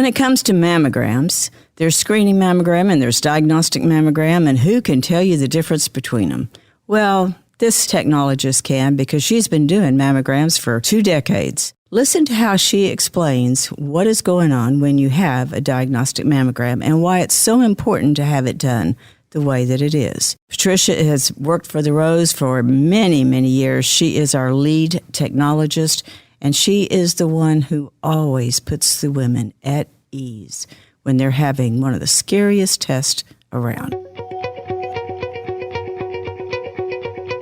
When it comes to mammograms, there's screening mammogram and there's diagnostic mammogram, and who can tell you the difference between them? Well, this technologist can, because she's been doing mammograms for 2 decades. Listen to how she explains what is going on when you have a diagnostic mammogram and why it's so important to have it done the way that it is. Patricia has worked for the Rose for many, many years. She is our lead technologist, and she is the one who always puts the women at ease when they're having one of the scariest tests around.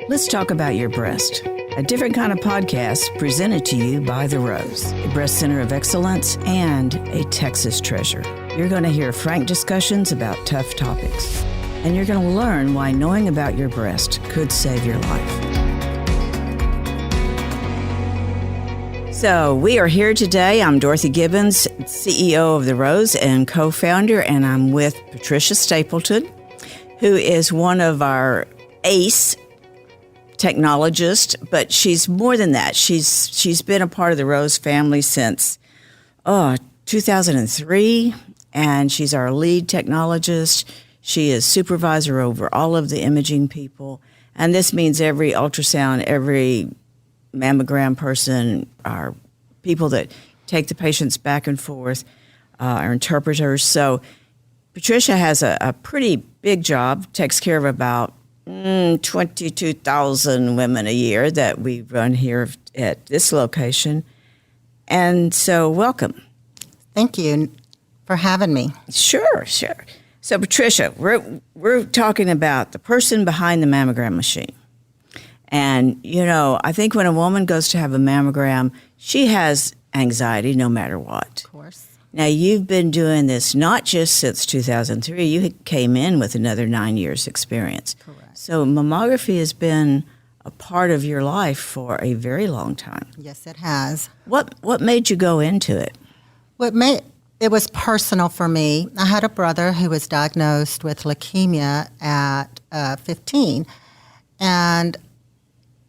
Let's talk about your breast. A different kind of podcast presented to you by The Rose, a breast center of excellence and a Texas treasure. You're going to hear frank discussions about tough topics, and you're going to learn why knowing about your breast could save your life. So we are here today. I'm Dorothy Gibbons, CEO of The Rose and co-founder, and I'm with Patricia Stapleton, who is one of our ace technologist, but she's more than that. She's been a part of the Rose family since 2003, and she's our lead technologist. She is supervisor over all of the imaging people, and this means every ultrasound, every mammogram person, our people that take the patients back and forth, our interpreters. So Patricia has a pretty big job, takes care of about 22,000 women a year that we run here at this location. And so welcome. Thank you for having me. Sure. So Patricia, we're talking about the person behind the mammogram machine. And, I think when a woman goes to have a mammogram, she has anxiety no matter what. Of course. Now, you've been doing this not just since 2003. You came in with another 9 years experience. Correct. So mammography has been a part of your life for a very long time. Yes, it has. What made you go into it? It was personal for me. I had a brother who was diagnosed with leukemia at 15. And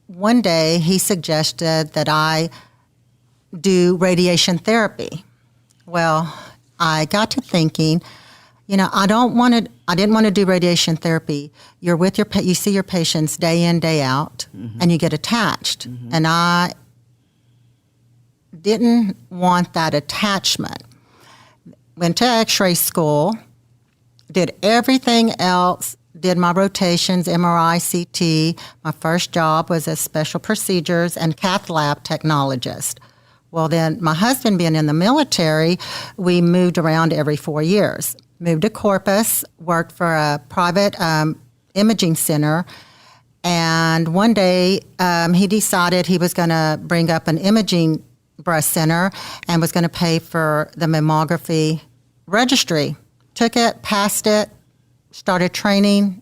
one day he suggested that I do radiation therapy. Well, I got to thinking, I didn't want to do radiation therapy. You're with you see your patients day in, day out, and you get attached. Mm-hmm. And I didn't want that attachment. Went to x-ray school, did everything else, did my rotations, MRI, CT. My first job was as special procedures and cath lab technologist. Well, then my husband being in the military, we moved around every 4 years. Moved to Corpus, worked for a private imaging center, and one day he decided he was going to bring up an imaging breast center and was going to pay for the mammography registry. Took it, passed it, started training,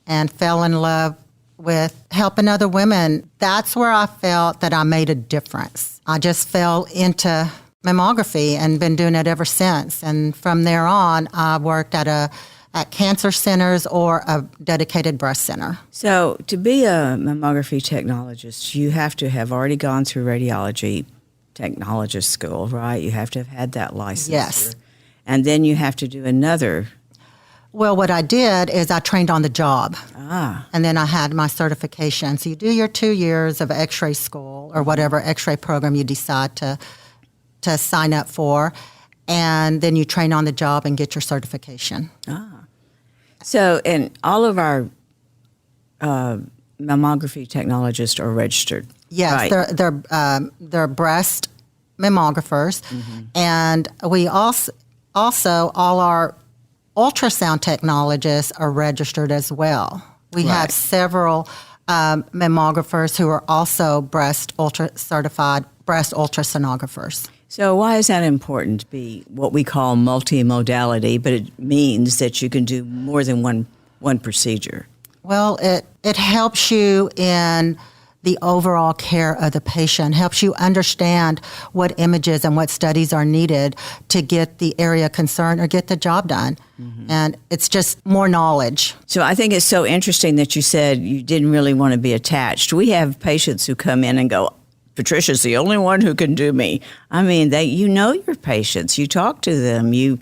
and fell in love with helping other women. That's where I felt that I made a difference. I just fell into mammography and been doing it ever since. And from there on, I worked at cancer centers or a dedicated breast center. So to be a mammography technologist, you have to have already gone through radiology technologist school, right? You have to have had that license. Yes. And then you have to do another. Well, what I did is I trained on the job. Ah. And then I had my certification. So you do your 2 years of x-ray school or whatever x-ray program you decide to sign up for, and then you train on the job and get your certification. Ah. So, and all of our mammography technologists are registered. Yes, right. they're breast mammographers, and we also all our ultrasound technologists are registered as well. We have several mammographers who are also certified breast ultrasonographers. So why is that important to be what we call multimodality, but it means that you can do more than one procedure? Well, it helps you in the overall care of the patient, helps you understand what images and what studies are needed to get the area concerned or get the job done. And it's just more knowledge. So I think it's so interesting that you said you didn't really want to be attached. We have patients who come in and go, Patricia's the only one who can do me. I mean, you know your patients. You talk to them. You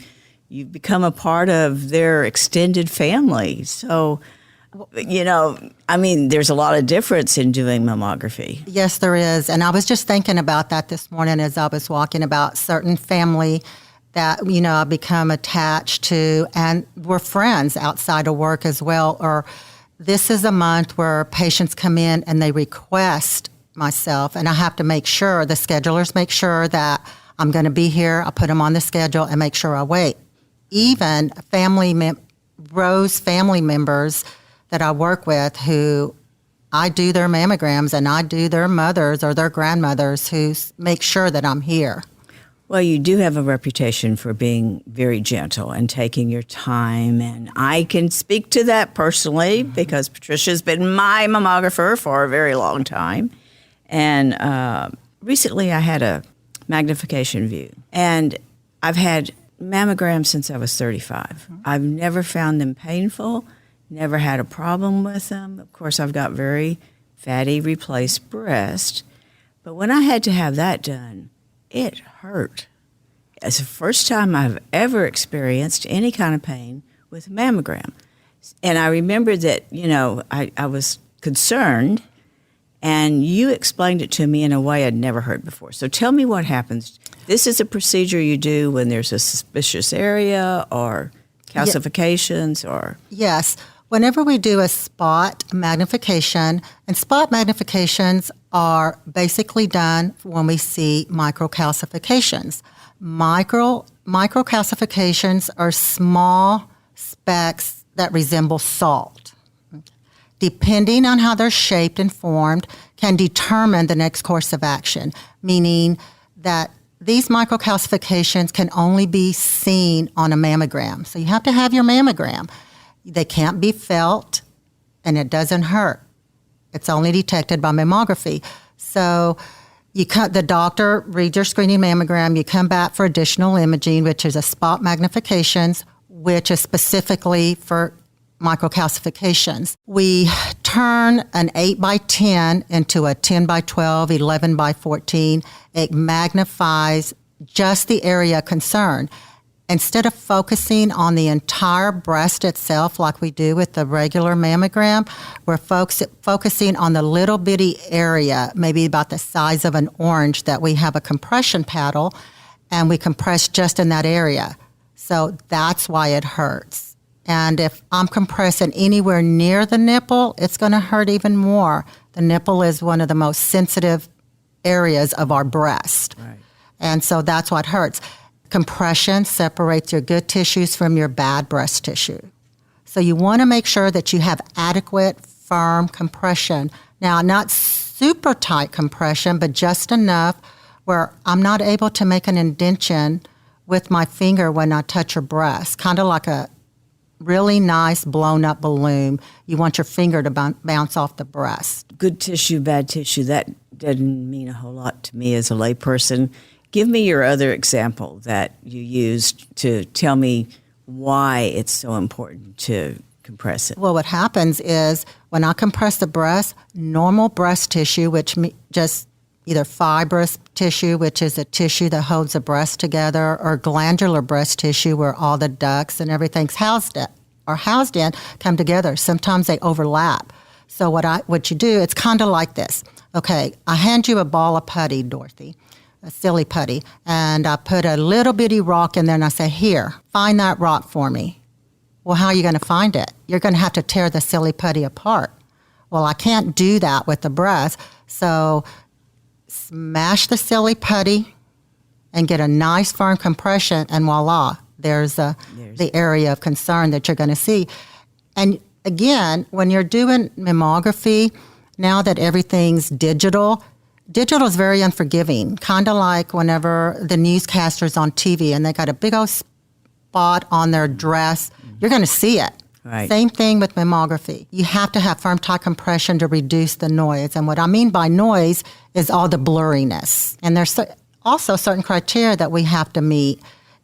become a part of their extended family. So, I mean, there's a lot of difference in doing mammography. Yes, there is. And I was just thinking about that this morning as I was walking about certain family that, I've become attached to, and we're friends outside of work as well. Or this is a month where patients come in and they request myself, and I have to make sure, the schedulers make sure that I'm going to be here. I put them on the schedule and make sure I wait. Even family members that I work with who I do their mammograms and I do their mothers or their grandmothers who make sure that I'm here. Well, you do have a reputation for being very gentle and taking your time, and I can speak to that personally because Patricia's been my mammographer for a very long time. And recently I had a magnification view, and I've had mammograms since I was 35. I've never found them painful, never had a problem with them. Of course, I've got very fatty replaced breast, but when I had to have that done, it hurt. It's the first time I've ever experienced any kind of pain with a mammogram. And I remember that, I was concerned, and you explained it to me in a way I'd never heard before. So tell me what happens. This is a procedure you do when there's a suspicious area or calcifications or... Yes. Whenever we do a spot magnification, and spot magnifications are basically done when we see microcalcifications. Microcalcifications are small specks that resemble salt. Depending on how they're shaped and formed, can determine the next course of action, meaning that these microcalcifications can only be seen on a mammogram. So you have to have your mammogram. They can't be felt, and it doesn't hurt. It's only detected by mammography. So the doctor reads your screening mammogram. You come back for additional imaging, which is a spot magnifications, which is specifically for microcalcifications. We turn an 8 by 10 into a 10 by 12, 11 by 14. It magnifies just the area concerned. Instead of focusing on the entire breast itself like we do with the regular mammogram, we're focusing on the little bitty area, maybe about the size of an orange, that we have a compression paddle, and we compress just in that area. So that's why it hurts. And if I'm compressing anywhere near the nipple, it's going to hurt even more. The nipple is one of the most sensitive areas of our breast. Right. And so that's what hurts. Compression separates your good tissues from your bad breast tissue. So you want to make sure that you have adequate, firm compression. Now, not super tight compression, but just enough where I'm not able to make an indention with my finger when I touch your breast, kind of like a really nice blown up balloon. You want your finger to bounce off the breast. Good tissue, bad tissue, that doesn't mean a whole lot to me as a layperson. Give me your other example that you used to tell me why it's so important to compress it. Well, what happens is when I compress the breast, normal breast tissue, which just either fibrous tissue, which is a tissue that holds the breast together, or glandular breast tissue where all the ducts and everything's housed in, come together. Sometimes they overlap. So what you do, it's kind of like this. Okay, I hand you a ball of putty, Dorothy, a silly putty, and I put a little bitty rock in there and I say, here, find that rock for me. Well, how are you going to find it? You're going to have to tear the silly putty apart. Well, I can't do that with the breast, so smash the silly putty and get a nice firm compression, and voila, there's the area of concern that you're going to see. And again, when you're doing mammography, now that everything's digital is very unforgiving, kind of like whenever the newscasters on TV and they got a big old spot on their dress, you're going to see it. Right. Same thing with mammography. You have to have firm tight compression to reduce the noise. And what I mean by noise is all the blurriness. And there's also certain criteria that we have to meet.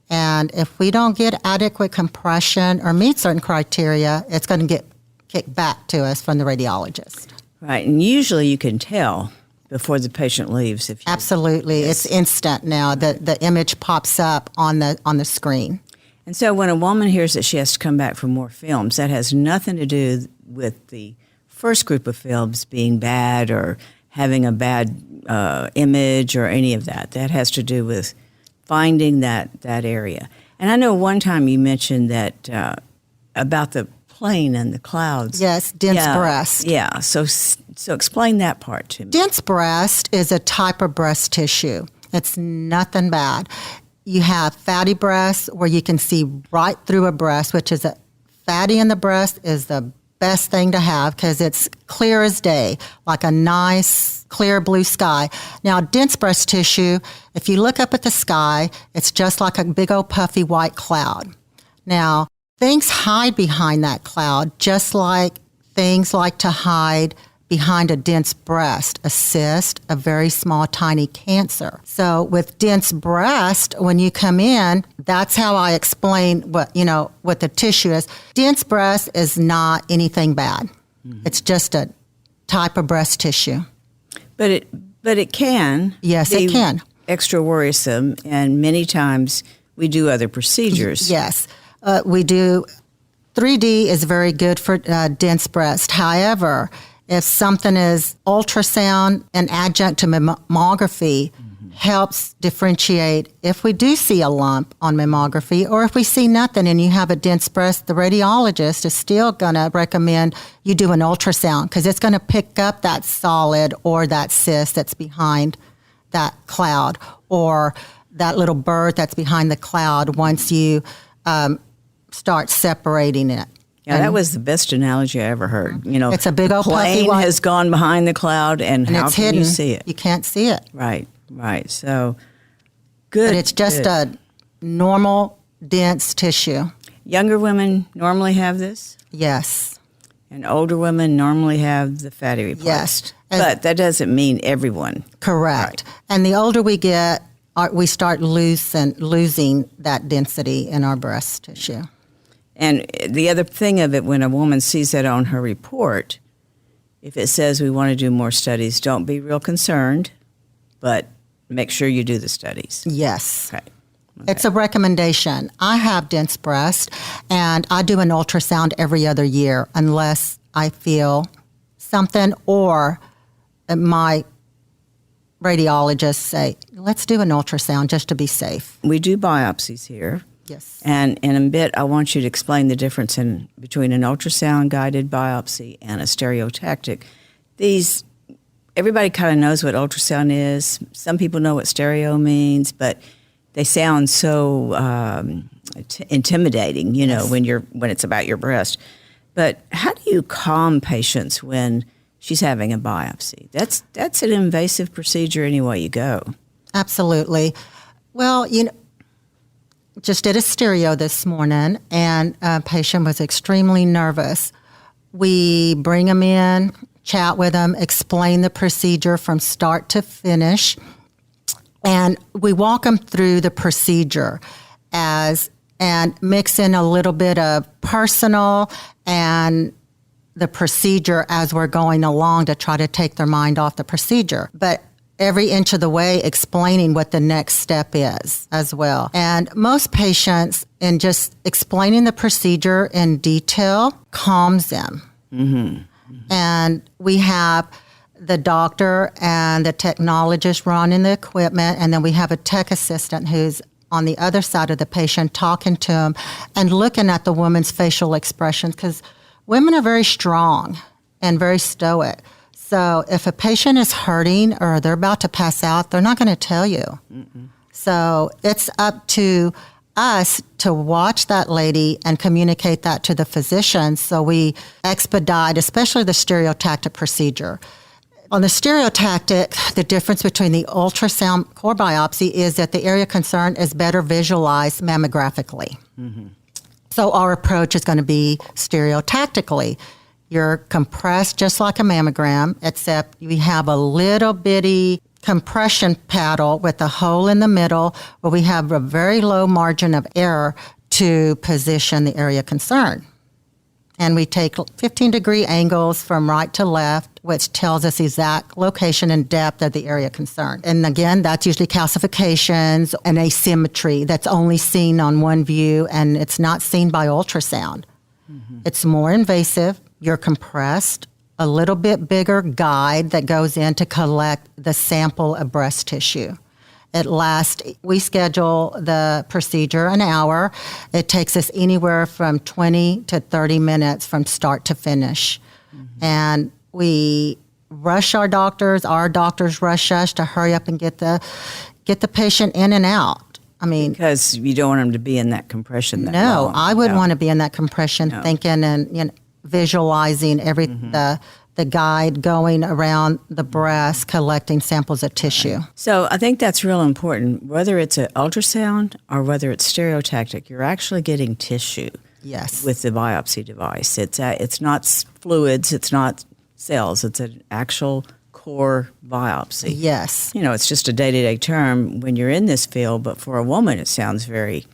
And if we don't get adequate compression or meet certain criteria, it's going to get kicked back to us from the radiologist. Right. And usually you can tell before the patient leaves. If you, Absolutely. Yes. It's instant now. The image pops up on the screen. And so when a woman hears that she has to come back for more films, that has nothing to do with the first group of films being bad or having a bad image or any of that. That has to do with finding that area. And I know one time you mentioned that about the plane and the clouds. Yes, dense breast. Yeah. So explain that part to me. Dense breast is a type of breast tissue. It's nothing bad. You have fatty breasts where you can see right through a breast, which is fatty in the breast is the best thing to have because it's clear as day, like a nice clear blue sky. Now, dense breast tissue, if you look up at the sky, it's just like a big old puffy white cloud. Now, things hide behind that cloud, just like things like to hide behind a dense breast, a cyst, a very small, tiny cancer. So with dense breast, when you come in, that's how I explain what the tissue is. Dense breast is not anything bad. Mm-hmm. It's just a type of breast tissue. But it can. Yes, be it can. Extra worrisome, and many times we do other procedures. Yes, we do. 3D is very good for dense breast. However, if something is ultrasound, an adjunct to mammography helps differentiate if we do see a lump on mammography or if we see nothing and you have a dense breast, the radiologist is still going to recommend you do an ultrasound because it's going to pick up that solid or that cyst that's behind that cloud or that little bird that's behind the cloud once you start separating it. Yeah, that was the best analogy I ever heard. It's a big old plane puffy white, has gone behind the cloud, and how it's can hidden. you see it? You can't see it. Right. So, good. But it's just a normal, dense tissue. Younger women normally have this, Yes. and older women normally have the fatty parts. Yes. But that doesn't mean everyone. Correct. Right. And the older we get, we start losing that density in our breast tissue. And the other thing of it, when a woman sees that on her report, if it says we want to do more studies, don't be real concerned, but make sure you do the studies. Yes. Okay. It's a recommendation. I have dense breast, and I do an ultrasound every other year unless I feel something or my radiologists say, let's do an ultrasound just to be safe. We do biopsies here. Yes. And in a bit, I want you to explain the difference between an ultrasound-guided biopsy and a stereotactic. Everybody kind of knows what ultrasound is. Some people know what stereo means, but they sound so intimidating, Yes. when it's about your breast. But how do you calm patients when she's having a biopsy? That's an invasive procedure any way you go. Absolutely. Well, just did a stereo this morning, and a patient was extremely nervous. We bring them in, chat with them, explain the procedure from start to finish, and we walk them through the procedure and mix in a little bit of personal and the procedure as we're going along to try to take their mind off the procedure. But every inch of the way explaining what the next step is as well. And most patients, in just explaining the procedure in detail, calms them. Mm-hmm. Mm-hmm. And we have the doctor and the technologist running the equipment, and then we have a tech assistant who's on the other side of the patient talking to him and looking at the woman's facial expressions, because women are very strong and very stoic. So if a patient is hurting or they're about to pass out, they're not going to tell you. Mm-mm. So it's up to us to watch that lady and communicate that to the physician. So we expedite, especially the stereotactic procedure. On the stereotactic, the difference between the ultrasound core biopsy is that the area concerned is better visualized mammographically. Mm-hmm. So our approach is going to be stereotactically. You're compressed just like a mammogram, except we have a little bitty compression paddle with a hole in the middle where we have a very low margin of error to position the area concerned. And we take 15-degree angles from right to left, which tells us the exact location and depth of the area concerned. And again, that's usually calcifications and asymmetry that's only seen on one view, and it's not seen by ultrasound. Mm-hmm. It's more invasive. You're compressed. A little bit bigger guide that goes in to collect the sample of breast tissue. It lasts, we schedule the procedure an hour. It takes us anywhere from 20 to 30 minutes from start to finish. Mm-hmm. And we rush our doctors rush us to hurry up and get the patient in and out. I mean, because you don't want them to be in that compression that no, long. I wouldn't want to be in that compression thinking and visualizing the guide going around the breast, collecting samples of tissue. Right. So I think that's real important. Whether it's an ultrasound or whether it's stereotactic, you're actually getting tissue. Yes. With the biopsy device. It's not fluids, it's not cells, it's an actual core biopsy. Yes. It's just a day-to-day term when you're in this field, but for a woman it sounds very...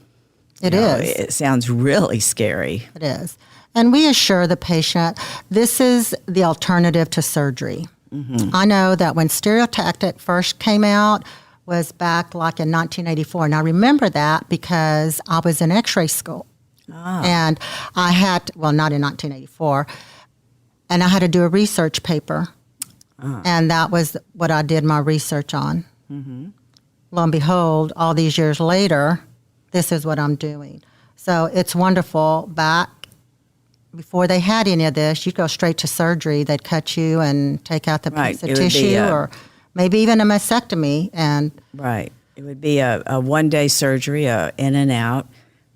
It sounds really scary. It is. And we assure the patient this is the alternative to surgery. Mm-hmm. I know that when stereotactic first came out was back like in 1984. And I remember that because I was in x-ray school. Ah. And I had, not in 1984, and I had to do a research paper. Ah. And that was what I did my research on. Mm-hmm. Lo and behold, all these years later, this is what I'm doing. So it's wonderful. Back before they had any of this, you'd go straight to surgery. They'd cut you and take out the piece of tissue or maybe even a mastectomy. Right. It would be a one-day surgery, in and out,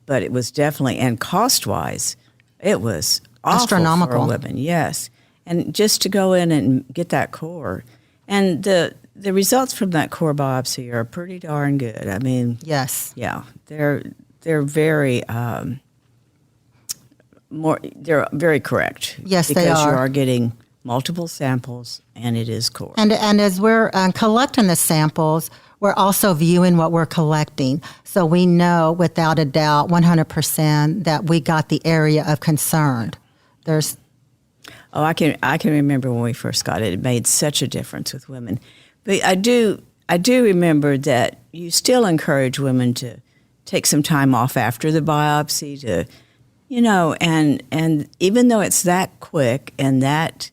but it was definitely, and cost-wise, it was awful astronomical for women, yes. And just to go in and get that core. And the results from that core biopsy are pretty darn good. I mean, yes. Yeah, they're very... they're very correct. Yes, because they are. Because you are getting multiple samples, and it is core. And as we're collecting the samples, we're also viewing what we're collecting. So we know without a doubt, 100%, that we got the area of concern. I can remember when we first got it. It made such a difference with women. But I do remember that you still encourage women to take some time off after the biopsy to... and even though it's that quick and that,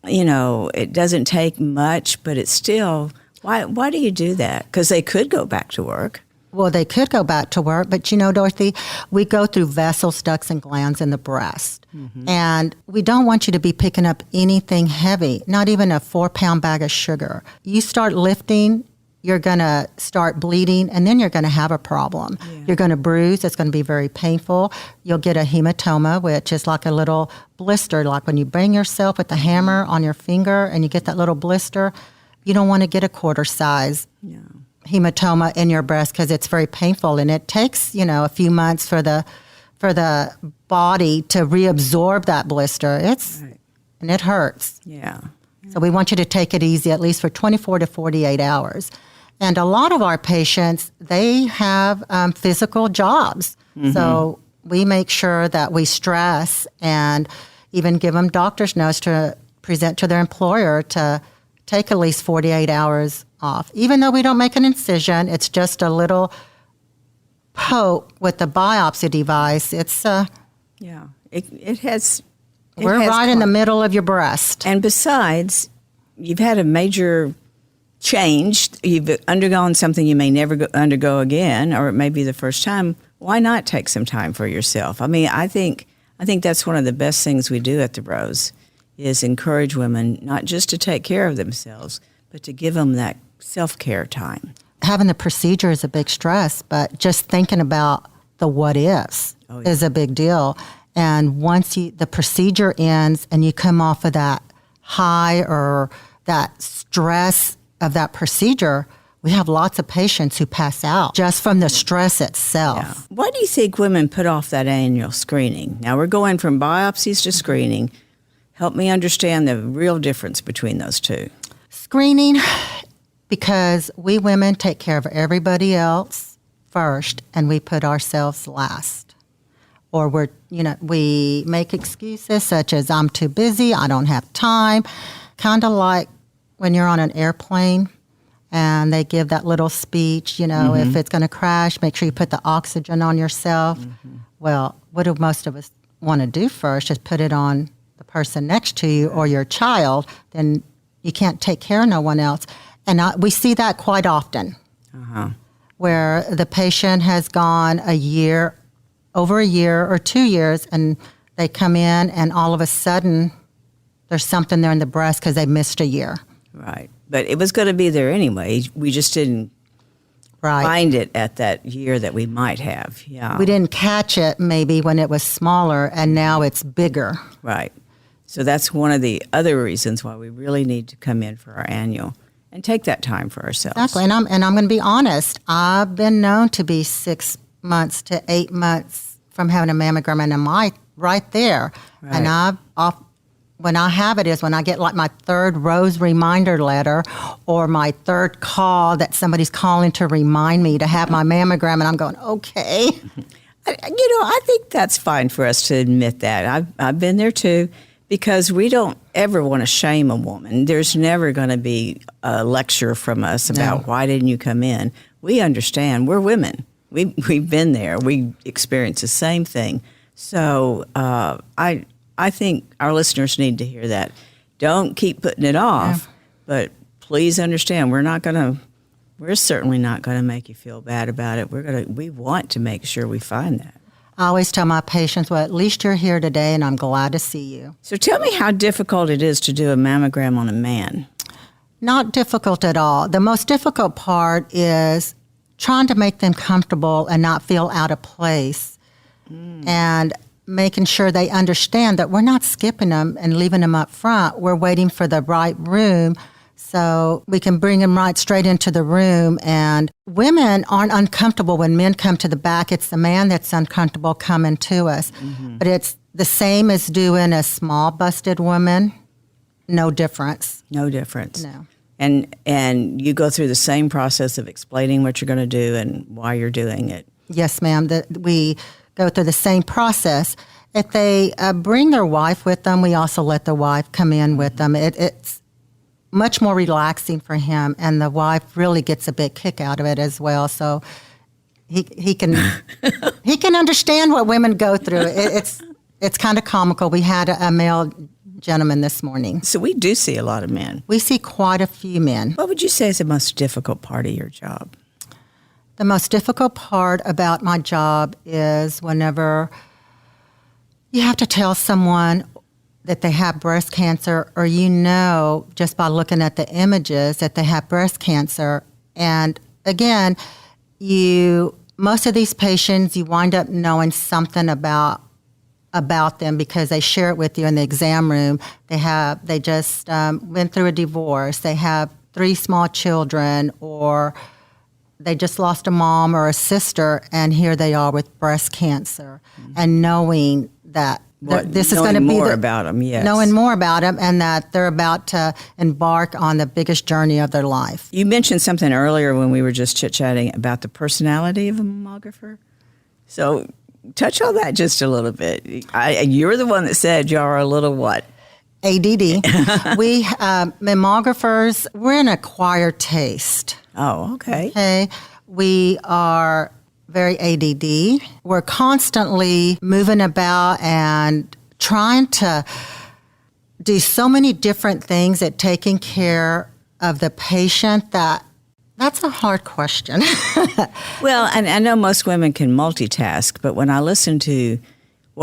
it doesn't take much, but it's still, why do you do that? Because they could go back to work. Well, they could go back to work, but Dorothy, we go through vessels, ducts, and glands in the breast. Mm-hmm. And we don't want you to be picking up anything heavy, not even a 4-pound bag of sugar. You start lifting, you're going to start bleeding, and then you're going to have a problem. Yeah. You're going to bruise. It's going to be very painful. You'll get a hematoma, which is like a little blister, like when you bang yourself with the hammer on your finger and you get that little blister. You don't want to get a quarter size hematoma in your breast because it's very painful, and it takes, a few months for the body to reabsorb that blister. And it hurts. Yeah. So we want you to take it easy, at least for 24 to 48 hours. And a lot of our patients, they have physical jobs. Mm-hmm. So we make sure that we stress and even give them doctor's notes to present to their employer to take at least 48 hours off. Even though we don't make an incision, it's just a little poke with the biopsy device. It's it has... We're right in the middle of your breast. And besides, you've had a major change. You've undergone something you may never undergo again, or it may be the first time. Why not take some time for yourself? I mean, I think that's one of the best things we do at the Rose is encourage women not just to take care of themselves, but to give them that self-care time. Having the procedure is a big stress, but just thinking about the what ifs is a big deal. And once the procedure ends and you come off of that high or that stress of that procedure, we have lots of patients who pass out just from the stress itself. Yeah. Why do you think women put off that annual screening? Now we're going from biopsies to screening. Help me understand the real difference between those two. Screening, because we women take care of everybody else first and we put ourselves last. or we make excuses such as I'm too busy, I don't have time, kind of like when you're on an airplane and they give that little speech, if it's going to crash, make sure you put the oxygen on yourself. Well, what do most of us want to do first is put it on the person next to you or your child, then you can't take care of no one else. And we see that quite often, where the patient has gone over a year or 2 years, and they come in and all of a sudden there's something there in the breast because they missed a year. Right. But it was going to be there anyway. We just didn't find it at that year that we might have. Yeah. We didn't catch it maybe when it was smaller, and now it's bigger. Right. So that's one of the other reasons why we really need to come in for our annual and take that time for ourselves. Exactly. And I'm going to be honest. I've been known to be 6 months to 8 months from having a mammogram, and I'm right there. Right. And when I have it is when I get like my third rose reminder letter or my third call that somebody's calling to remind me to have my mammogram, and I'm going, okay. I think that's fine for us to admit that. I've been there too, because we don't ever want to shame a woman. There's never going to be a lecture from us about why didn't you come in. We understand. We're women. We've been there. We experience the same thing. So I think our listeners need to hear that. Don't keep putting it off, but please understand we're certainly not going to make you feel bad about it. We want to make sure we find that. I always tell my patients, well, at least you're here today, and I'm glad to see you. So tell me how difficult it is to do a mammogram on a man. Not difficult at all. The most difficult part is trying to make them comfortable and not feel out of place, and making sure they understand that we're not skipping them and leaving them up front. We're waiting for the right room so we can bring them right straight into the room. And women aren't uncomfortable when men come to the back. It's the man that's uncomfortable coming to us. But it's the same as doing a small busted woman. No difference. No difference. No. And you go through the same process of explaining what you're going to do and why you're doing it. Yes, ma'am. We go through the same process. If they bring their wife with them, we also let the wife come in with them. It's much more relaxing for him, and the wife really gets a big kick out of it as well. So he can he can understand what women go through. It's kind of comical. We had a male gentleman this morning. So we do see a lot of men. We see quite a few men. What would you say is the most difficult part of your job? The most difficult part about my job is whenever you have to tell someone that they have breast cancer, or just by looking at the images that they have breast cancer. And again, most of these patients, you wind up knowing something about them because they share it with you in the exam room. They just went through a divorce. They have 3 small children, or they just lost a mom or a sister, and here they are with breast cancer. And knowing that this is going to be knowing more about them, yes. Knowing more about them, and that they're about to embark on the biggest journey of their life. You mentioned something earlier when we were just chit-chatting about the personality of a mammographer. So touch on that just a little bit. You're the one that said you are a little what? ADD. We mammographers, we're an acquired taste. Oh, okay. Okay. We are very ADD. We're constantly moving about and trying to do so many different things at taking care of the patient that's a hard question. Well, and I know most women can multitask, but when I listen to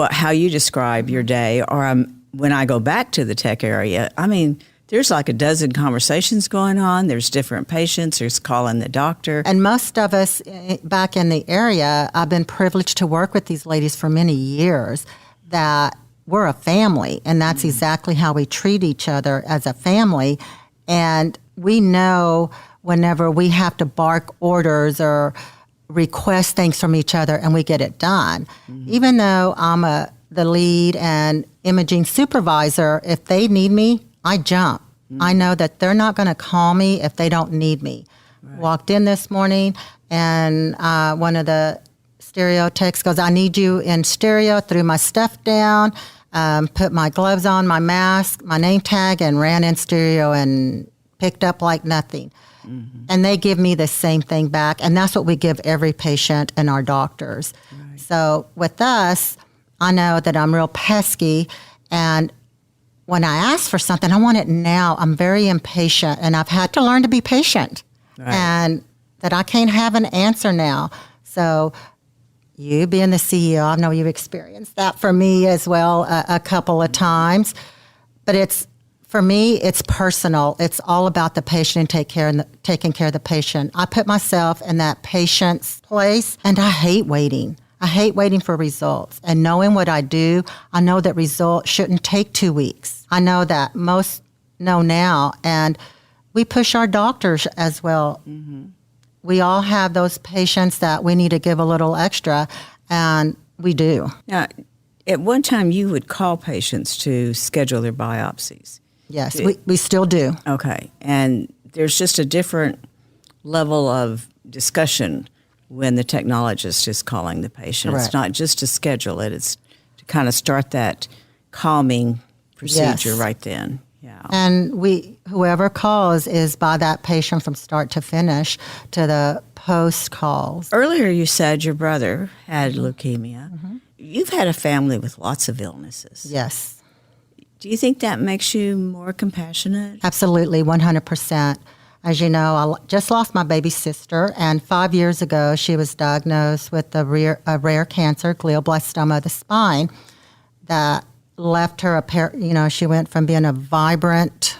how you describe your day, or when I go back to the tech area, I mean, there's like a dozen conversations going on. There's different patients. There's calling the doctor. And most of us back in the area, I've been privileged to work with these ladies for many years, that we're a family. And that's exactly how we treat each other, as a family. And we know whenever we have to bark orders or request things from each other, and we get it done. Even though I'm the lead and imaging supervisor, if they need me, I jump. I know that they're not going to call me if they don't need me. Right. Walked in this morning, and one of the stereo techs goes, I need you in stereo, threw my stuff down, put my gloves on, my mask, my name tag, and ran in stereo and picked up like nothing. Mm-hmm. And they give me the same thing back. And that's what we give every patient and our doctors. Right. So with us, I know that I'm real pesky. And when I ask for something, I want it now. I'm very impatient. And I've had to learn to be patient. Right. And that I can't have an answer now. So you being the CEO, I know you've experienced that for me as well a couple of times. But for me, it's personal. It's all about the patient and taking care of the patient. I put myself in that patient's place, and I hate waiting. I hate waiting for results. And knowing what I do, I know that results shouldn't take 2 weeks. I know that most know now, and we push our doctors as well. Mm-hmm. We all have those patients that we need to give a little extra, and we do. Now, at one time, you would call patients to schedule their biopsies. Yes, we still do. Okay. And there's just a different level of discussion when the technologist is calling the patient. Correct. It's not just to schedule it. It's to kind of start that calming procedure right then. Yeah. And whoever calls is by that patient from start to finish to the post calls. Earlier you said your brother had leukemia. Mm-hmm. You've had a family with lots of illnesses. Yes. Do you think that makes you more compassionate? Absolutely, 100%. As you know, I just lost my baby sister, and 5 years ago, she was diagnosed with a rare cancer, glioblastoma of the spine, that left her she went from being a vibrant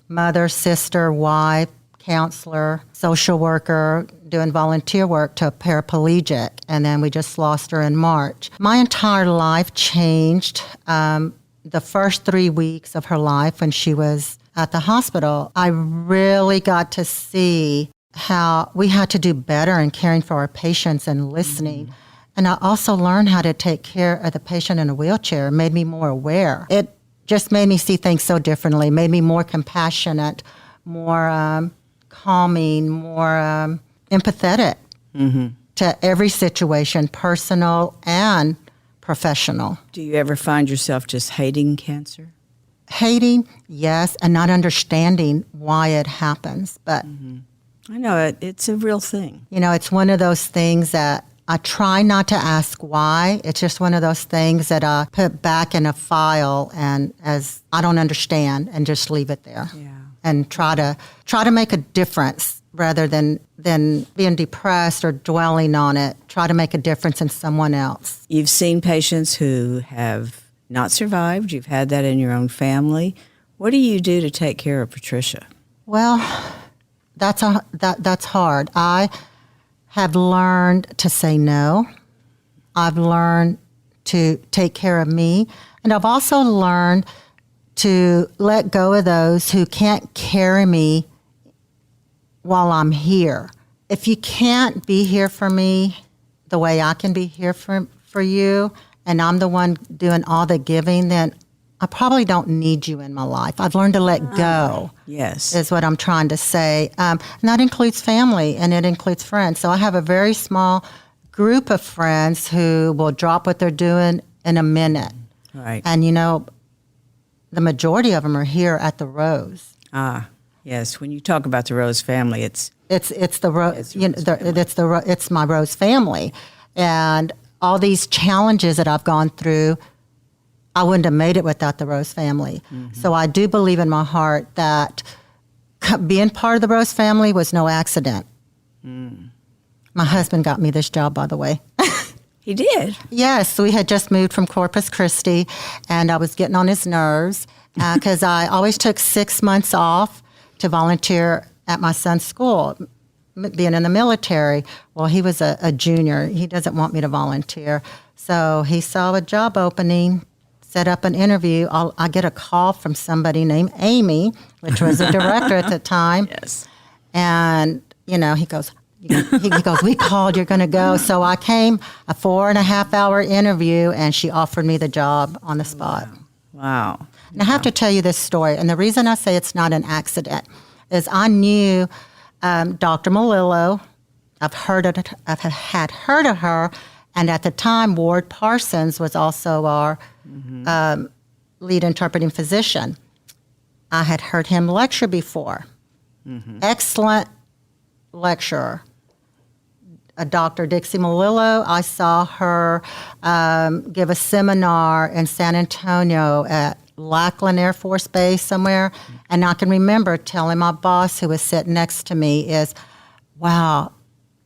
mother, sister, wife, counselor, social worker, doing volunteer work to a paraplegic, and then we just lost her in March. My entire life changed. The first 3 weeks of her life when she was at the hospital, I really got to see how we had to do better in caring for our patients and listening. Mm-hmm. And I also learned how to take care of the patient in a wheelchair. It made me more aware. It just made me see things so differently, made me more compassionate, more calming, more empathetic to every situation, personal and professional. Do you ever find yourself just hating cancer? Hating, yes, and not understanding why it happens. But I know it's a real thing. It's one of those things that I try not to ask why. It's just one of those things that I put back in a file and as I don't understand and just leave it there. Yeah. And try to make a difference rather than being depressed or dwelling on it. Try to make a difference in someone else. You've seen patients who have not survived. You've had that in your own family. What do you do to take care of Patricia? Well, that's hard. I have learned to say no. I've learned to take care of me. And I've also learned to let go of those who can't carry me while I'm here. If you can't be here for me the way I can be here for you, and I'm the one doing all the giving, then I probably don't need you in my life. I've learned to let go. Yes. Is what I'm trying to say. And that includes family and it includes friends. So I have a very small group of friends who will drop what they're doing in a minute. Right. And the majority of them are here at the Rose. Ah, yes. When you talk about the Rose family, it's the Rose. It's my Rose family, and all these challenges that I've gone through, I wouldn't have made it without the Rose family. Mm-hmm. So I do believe in my heart that being part of the Rose family was no accident. Mm. My husband got me this job, by the way. He did? Yes. We had just moved from Corpus Christi, and I was getting on his nerves because I always took 6 months off to volunteer at my son's school, being in the military. Well, he was a junior. He doesn't want me to volunteer. So he saw a job opening, set up an interview. I get a call from somebody named Amy, which was a director at the time. Yes. And, he goes, we called, you're going to go. So I came, a 4.5-hour interview, and she offered me the job on the spot. Wow. And I have to tell you this story. And the reason I say it's not an accident is I knew Dr. Malillo. I've had heard of her, And at the time, Ward Parsons was also our lead interpreting physician. I had heard him lecture before. Excellent lecturer. Dr. Dixie Malillo, I saw her give a seminar in San Antonio at Lackland Air Force Base somewhere. And I can remember telling my boss who was sitting next to me is, wow,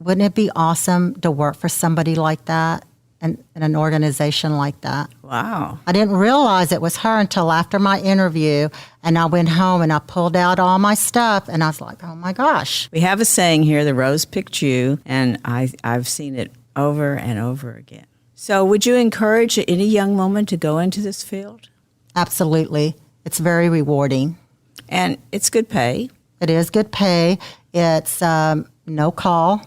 wouldn't it be awesome to work for somebody like that and in an organization like that? Wow. I didn't realize it was her until after my interview, and I went home and I pulled out all my stuff, and I was like, oh my gosh. We have a saying here, the rose picked you, and I've seen it over and over again. So would you encourage any young woman to go into this field? Absolutely. It's very rewarding. And it's good pay. It is good pay. It's no call,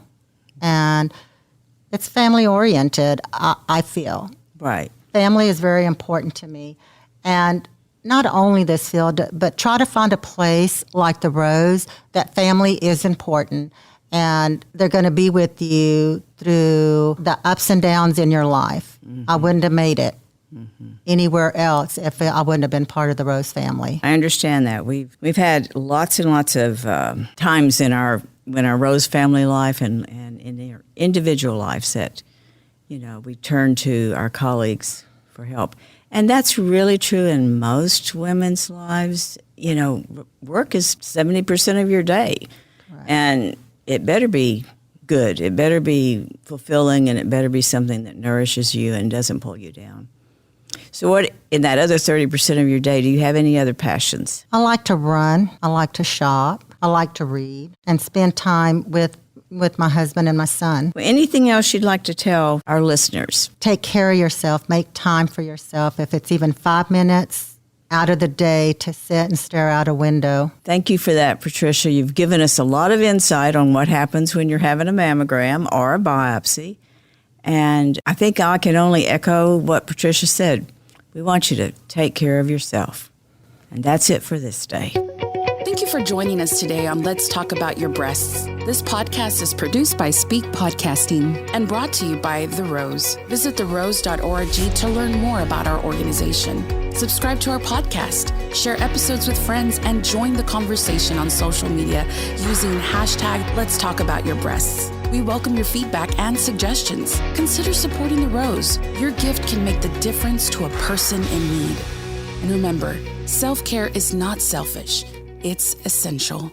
and it's family-oriented, I feel. Right. Family is very important to me. And not only this field, but try to find a place like the Rose that family is important. And they're going to be with you through the ups and downs in your life. I wouldn't have made it anywhere else if I wouldn't have been part of the Rose family. I understand that. We've had lots and lots of times in our Rose family life and in our individual lives that, we turn to our colleagues for help. And that's really true in most women's lives. Work is 70% of your day. Right. And it better be good. It better be fulfilling, and it better be something that nourishes you and doesn't pull you down. So what, in that other 30% of your day, do you have any other passions? I like to run. I like to shop. I like to read and spend time with my husband and my son. Anything else you'd like to tell our listeners? Take care of yourself. Make time for yourself. If it's even 5 minutes out of the day to sit and stare out a window. Thank you for that, Patricia. You've given us a lot of insight on what happens when you're having a mammogram or a biopsy. And I think I can only echo what Patricia said. We want you to take care of yourself. And that's it for this day. Thank you for joining us today on Let's Talk About Your Breasts. This podcast is produced by Speak Podcasting and brought to you by The Rose. Visit therose.org to learn more about our organization. Subscribe to our podcast, share episodes with friends, and join the conversation on social media using hashtag Let's Talk About Your Breasts. We welcome your feedback and suggestions. Consider supporting The Rose. Your gift can make the difference to a person in need. And remember, self-care is not selfish. It's essential.